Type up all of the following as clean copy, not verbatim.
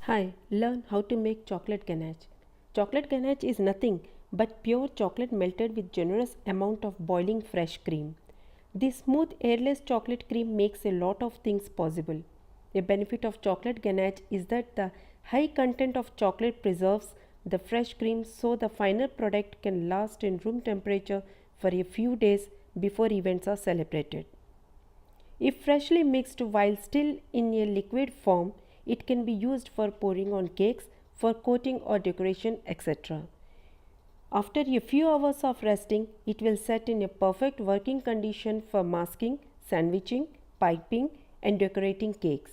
Hi, learn how to make chocolate ganache. Chocolate ganache is nothing but pure chocolate melted with generous amount of boiling fresh cream. This smooth airless chocolate cream makes a lot of things possible. A benefit of chocolate ganache is that the high content of chocolate preserves the fresh cream so the final product can last in room temperature for a few days before events are celebrated. If freshly mixed while still in a liquid form, it can be used for pouring on cakes, for coating or decoration, etc. After a few hours of resting, it will set in a perfect working condition for masking, sandwiching, piping, and decorating cakes.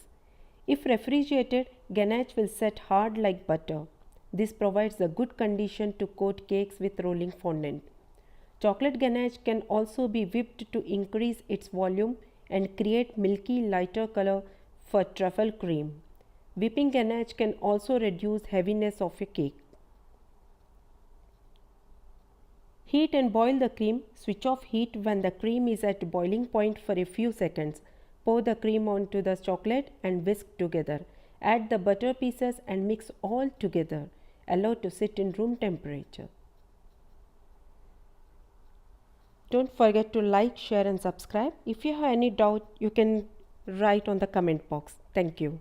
If refrigerated, ganache will set hard like butter. This provides a good condition to coat cakes with rolling fondant. Chocolate ganache can also be whipped to increase its volume and create milky lighter color for truffle cream. Whipping ganache can also reduce heaviness of a cake. Heat and boil the cream. Switch off heat when the cream is at boiling point for a few seconds. Pour the cream onto the chocolate and whisk together. Add the butter pieces and mix all together. Allow to sit in room temperature. Don't forget to like, share and subscribe. If you have any doubt, you can write on the comment box. Thank you.